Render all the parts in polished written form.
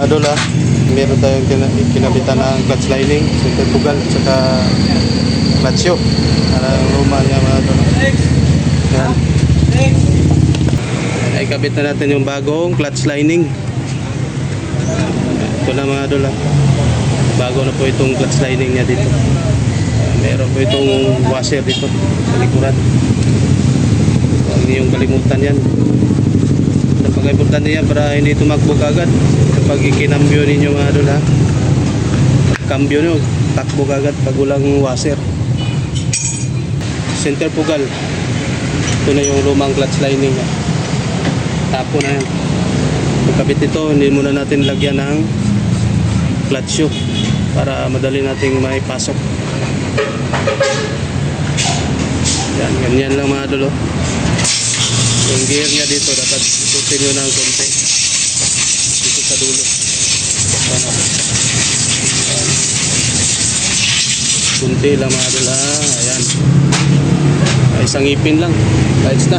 Idol meron tayong kinabitan ng clutch lining, centrifugal, at saka clutch shoe. Parang luma niya mga idol. Yan. Ay kabit na natin yung bagong clutch lining. Ito na mga idol. Bago na po itong clutch lining niya dito. Meron po itong washer dito sa likuran. Huwag niyong kalimutan yan. Napaka-importante yan para hindi tumakbo agad kapag ikinambyo ninyo mga idol Kambyo nyo, takbo agad pag walang washer. Centrifugal. Ito na yung lumang clutch lining niya. Tapo na yan. Pagkabit ito, hindi muna natin lagyan ng clutch shoe para madali nating maipasok. Yan, ganyan lang mga idol. Yung gear niya dito dapat ikutin nyo ng konti dito sa dulo. Kunti lang mga idol. Ayan, isang ipin lang, ayos na,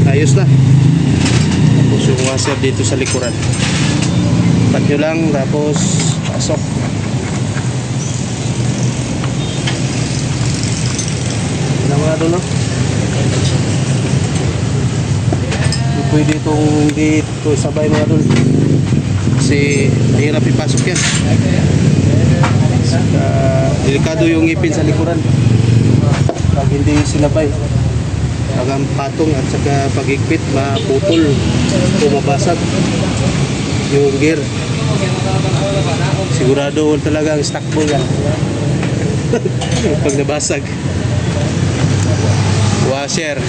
ayos na. Tapos yung washer dito sa likuran, pat nyo lang tapos pasok. Yan ang mga idol, no? Pwede itong dito sabay mga idol kasi mahirap ipasok yan. Delikado yung ngipin sa likuran pag hindi sinabay. Pag ang patong at saka pag-ikpit maputol o mabasag yung gear. Sigurado talaga ang stock mo yan pag nabasag. Washer,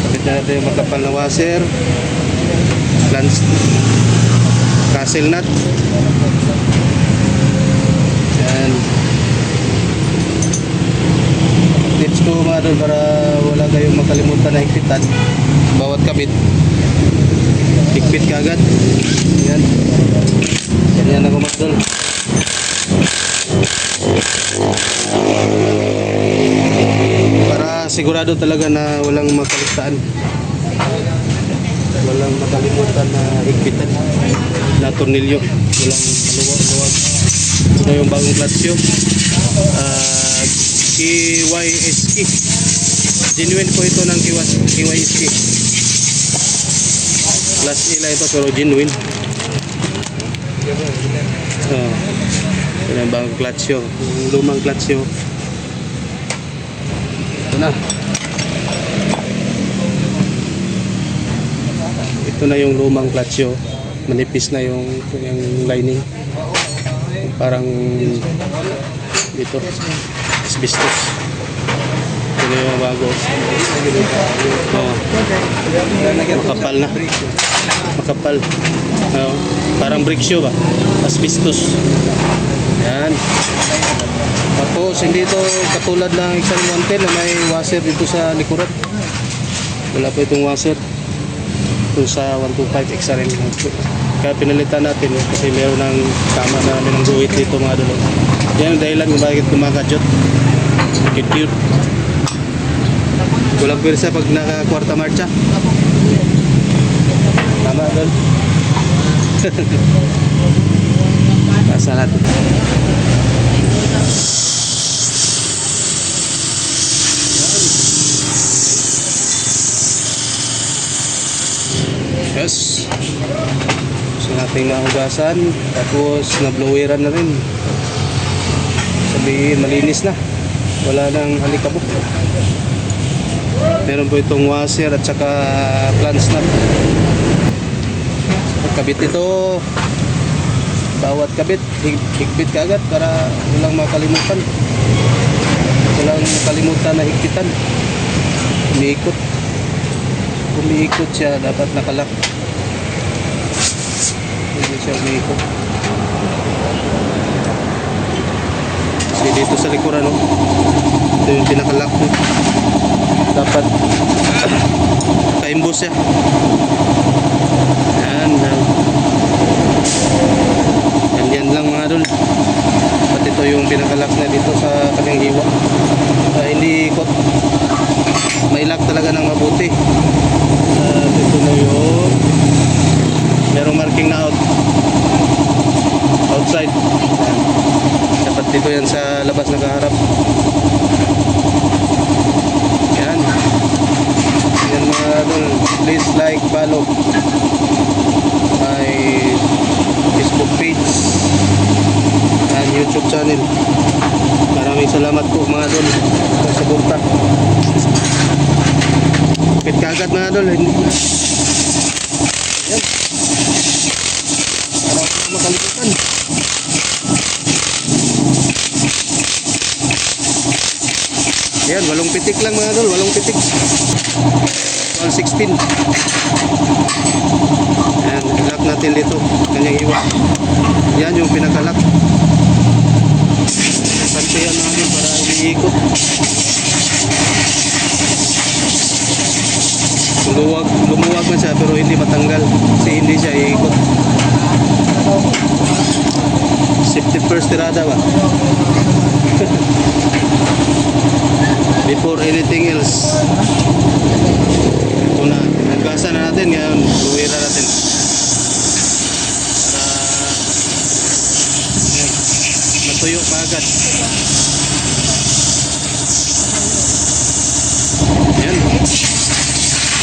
kapit na natin yung makapal na washer, castle nut. Yan. Tips ko mga idol para wala kayong makalimutan na higpitan. Bawat kabit higpit ka agad. Yan. Ganyan ako mga idol. Para sigurado talaga na walang makaligtaan, walang makalimutan na higpitan na tornilyo, walang maluwag. Ito na yung bagong clutch shoe, KYSK. Genuine po ito ng KYSK. Class A lang ito pero genuine. Ito na yung bagong clutch shoe, lumang clutch shoe. Ito na. Ito na yung lumang clutch shoe. Manipis na yung lining. Parang dito asbestos. Ito na yung bago. Makapal na. Makapal. Parang brake shoe ba? Asbestos. Yan. Tapos hindi ito katulad ng XR110 na may washer dito sa likuran. Wala pa itong washer ito sa 125 XRM. Kaya pinalitan natin kasi meron ng tama na ng guhit dito mga idol. Yan ang dahilan kung bakit kumakadyot. Cute. Walang pwersa pag naka-kwarta marcha. Tama idol. Pasa natin. Yes. So nating nahugasan, tapos na-bloweran na rin. Sabihin malinis na, wala nang alikabok. Meron po itong washer at saka flange nut. Pagkabit ito, bawat kabit higpit ka agad para walang makalimutan. Walang makalimutan na higpitan. Umiikot siya, dapat nakalak. Hindi siya umiikot. Kasi dito sa likuran, ito yung pinakalak. Dapat ka-imbos siya. Yan lang mga idol. At ito yung pinakalak na dito sa kanyang hiwa. Hindi ikot. May lock talaga ng mabuti. Ito na yung merong marking working na outside. Dapat dito yan sa labas nakaharap. Yan. Yan mga idol. Please like, follow my Facebook page and YouTube channel. Maraming salamat po mga idol sa suporta. Kapit kagad mga idol. Yan. Para ako makalimutan. Yan, 8 pitik lang mga idol, 8 pitik. 16. Yan, lock natin dito. Kanyang iwa. Yan yung pinakalock. Pantayan natin para iikot. Lumuwag man siya pero hindi matanggal kasi hindi siya iikot. Safety first tirada ba? Before anything else. Ito na, nagkasa na natin ngayon, luwira natin para yan, matuyo pa agad. Yan.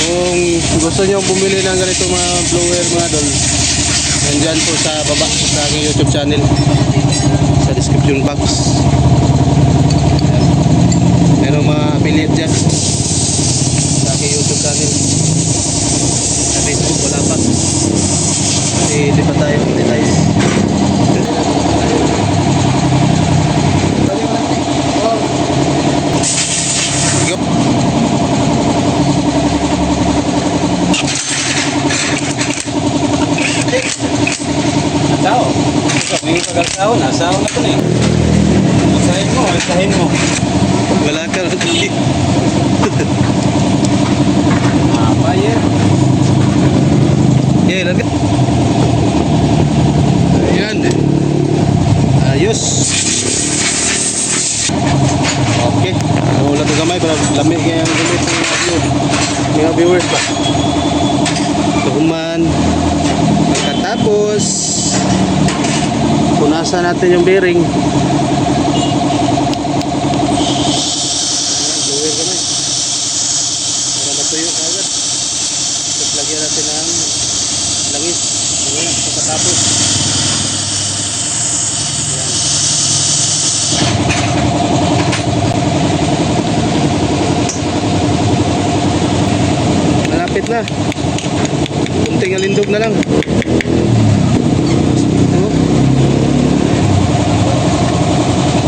Kung gusto nyo bumili ng ganito mga blower mga idol, nandyan po sa baba sa aking YouTube channel sa description box. Meron mga affiliate dyan sa aking YouTube channel. Sa Facebook wala pa kasi hindi pa tayo monetize. Go. Tao. May kagaltao na. Sao na ito na eh. Asahin mo. Wala ka na tuloy. Apa ya? Yeah, lagay. Ayan. Ayos. Okay. Wala ito gamay para lamig kaya ang gamit ng mga viewers pa. Tuhuman. Pagkatapos punasan natin yung bearing. Blower gamay. Para matuyo agad. Tapos lagyan natin ng langis. Ayan, pagkatapos. Ayan. Malapit na. Kunting alindog na lang. Ito.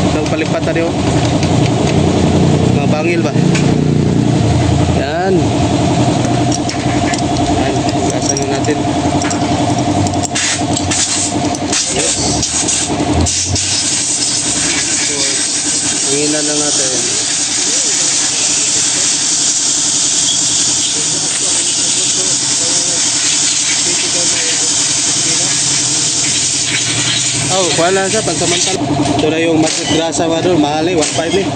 Itong palipat na rin. Mga bangil ba? Yan. Yan. Igasan na natin. Yes. Hinginan lang natin. Oh, kuha lang siya pagsamantala. Ito na yung magic grasa mga doon. Mahal eh, 1.5 eh.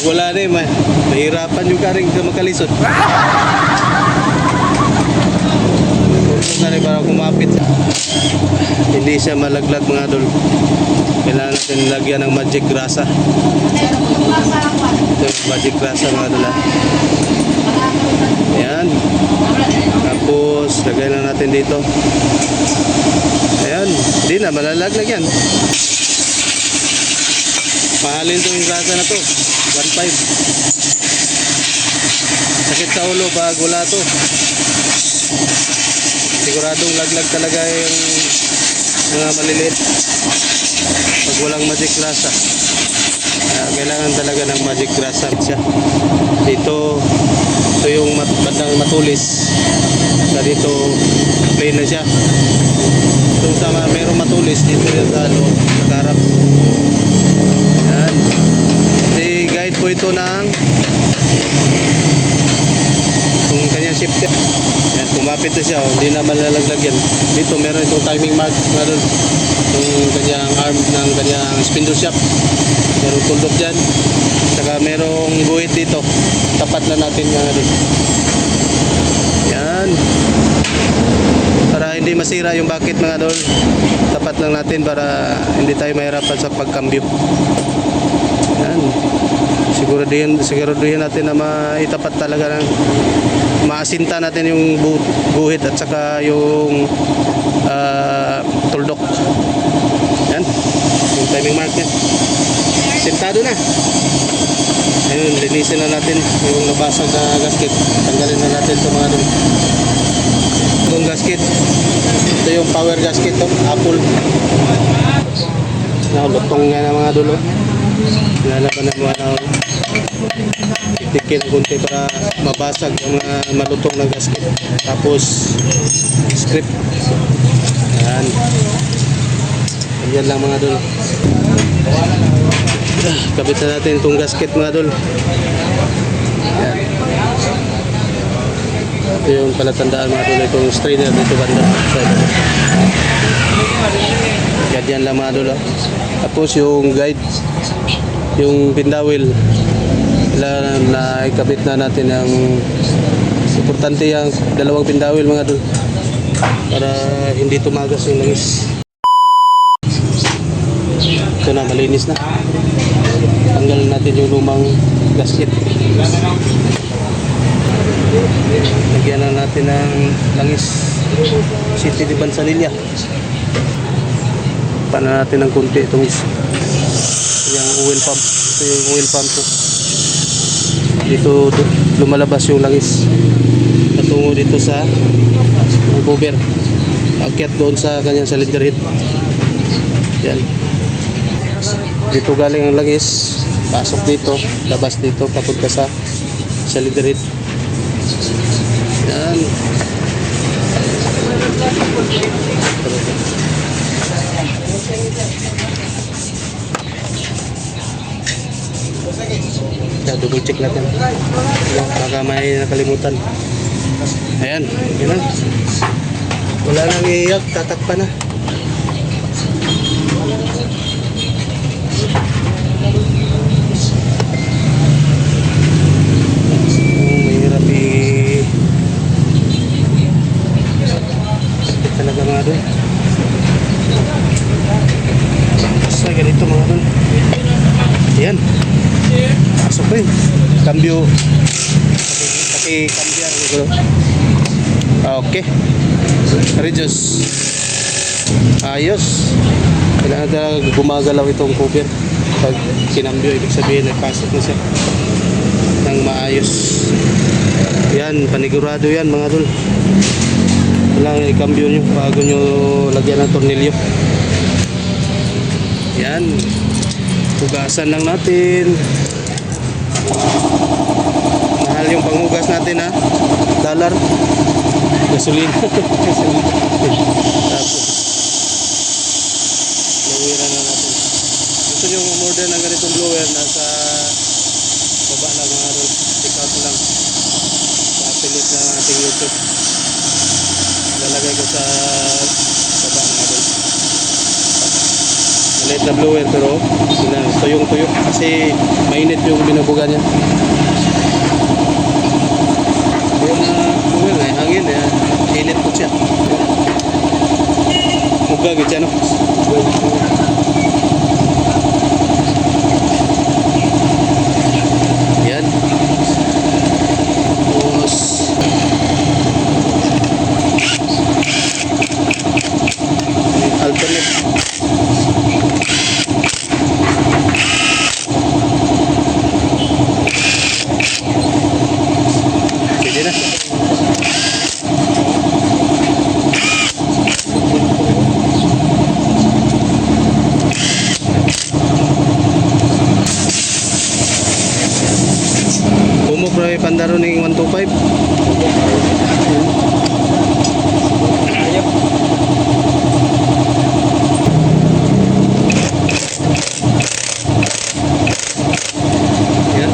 Wala na eh, mahirapan yung karing makalisod. Tulog na rin para kumapit. Hindi siya malaglag mga dol. Kailangan natin lagyan ng magic grasa. Ito yung magic grasa mga dol. Ayan. Tapos, lagay na natin dito. Ayan. Hindi na, malalaglag yan. Mahalin itong yung grasa na to. 1.5. Sakit sa ulo pag wala to. Siguradong laglag talaga yung mga maliliit. Pag walang magic grasa. Kailangan talaga ng magic grasa siya. Ito yung bandang matulis. Sa dito plain na siya. Itong sama mayroong matulis dito yung sa loob, sa harap. Yan. I-guide po ito ng kung kanyang shifter. Yan, kumapit na siya. Hindi na malalaglag yan. Dito meron itong timing mark. Meron itong kanyang arm ng kanyang spindle shaft. Merong tuldok dyan. Saka merong guhit dito. Tapat na natin mga doon. Yan. Para hindi masira yung bucket mga idol. Tapat lang natin para hindi tayo mahirapan sa pagkambyo. Yan. Siguraduhin natin na maitapat talaga ng maasinta natin yung guhit at saka yung tuldok. Yan. Yung timing mark yan. Sintado na. Ayun, linisin na natin yung nabasag na gasket. Tanggalin na natin ito mga idol. Itong gasket. Ito yung power gasket to, Apple. Lutong nga na mga idol. Nilalaban na mga itikin kunti para mabasag ang mga malutong na gasket. Tapos script. Yan. Yan lang mga idol. Kabit na natin itong gasket mga idol. Yan. Ito yung palatandaan mga idol. Itong strainer dito banda. Yan lang mga idol. Tapos yung guide, yung pindawil, na ikabit na natin ang importante yung dalawang pindawil mga idol para hindi tumagas yung langis. Ito na, malinis na. Tanggalin natin yung lumang gasket. Lagyan na natin ng langis City de Bansanilla. Pana natin ng kunti itong yung oil pump. Ito yung oil pump to. Dito lumalabas yung langis patungo dito sa cover. Akyat doon sa kanyang cylinder head. Yan. Dito galing ang langis, pasok dito, labas dito, papunta sa cylinder head. Yan. Double check natin. Baka may nakalimutan. Ayan, yun na. Wala nang iiyak, tatakpan na. Mahirap talaga mga doon. Basta ganito mga doon. Ayan. Pasok ko eh. Cambio. Paki-cambia. Okay. Reduce. Ayos. Kailangan talaga gumagalaw itong cover. Pag kinambyo, ibig sabihin ay pasok na siya ng maayos. Yan, panigurado yan mga dul. Kailangan i-cambio nyo bago nyo lagyan ng tornilyo. Yan. Hugasan lang natin. Mahal yung panghugas natin ha. $1. Gasolina. Tapos bloweran na natin. Gusto nyo umorder ng ganitong blower, nasa baba lang mga idol. Check out lang sa affiliate ng ating YouTube. Lalagay ko sa baba mga idol. Maliit na blower pero tuyong-tuyo kasi mainit yung binubuga niya. Yung blower na hangin init po siya. Mugagit siya no. Yan. Tapos alternate. Pwede na. Kumo pre pandaro ning 125. Yan.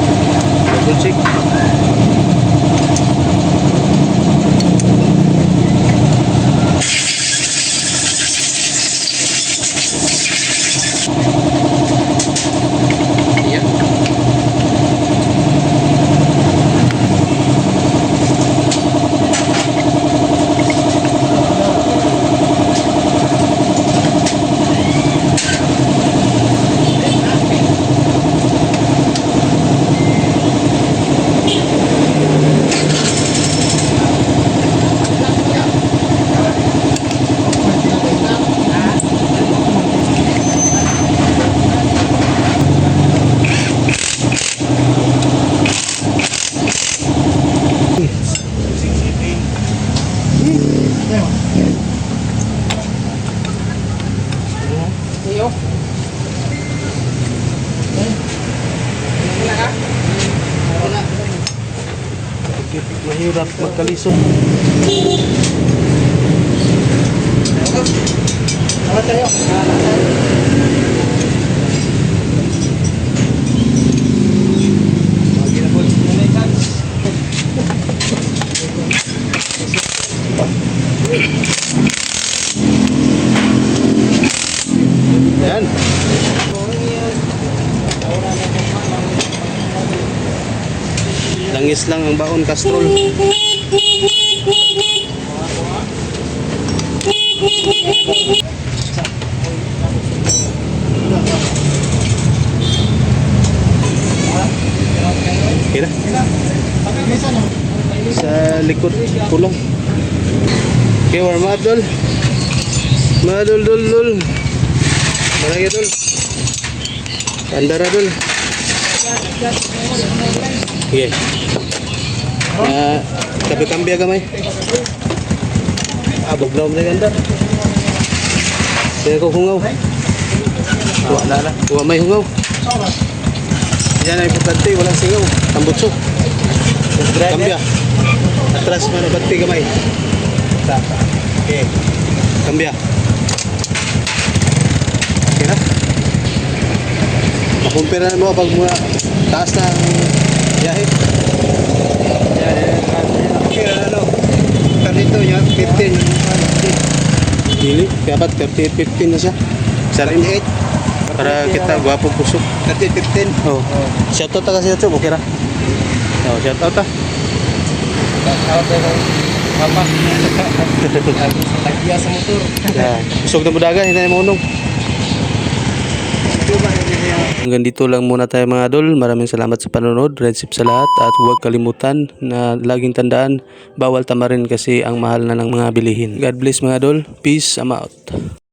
Double check. Yan. Iyo. Mahirap magkalisod. Tama tayo. Yan. Langis lang ang baon, Castrol. Okay na. Sa likod, kulong. Okay, warm up, dol. Madol, dol, dol. Marami, dol. Andara, dol. Sige. Kapi-kambya kamay. Buglaw mo na ganda. Sige ko hungaw. Wala na. Huwag may hungaw. Yan ay importante. Walang singaw. Tambutso. Kambya. Atras man na bati kamay. Okay. Kambya. Okay na. Makumpira mo pag muna taas na ang biyahe. Ano? Karito niya, 15. Dili, dapat 30-15 na siya. 38. Para kita gwapong pusok. 30-15. Oh. Shoutout ta kasi ito, okay ra. Oh, shoutout ta. Out ako. Papa. Tagya sa motor. Yan. Pusok na budagan, hindi na maunong. Hanggang dito lang muna tayo mga idol. Maraming salamat sa panonood. Friendship sa lahat. At huwag kalimutan na laging tandaan, bawal tamarin kasi ang mahal na ng mga bilihin. God bless mga idol. Peace. I'm out.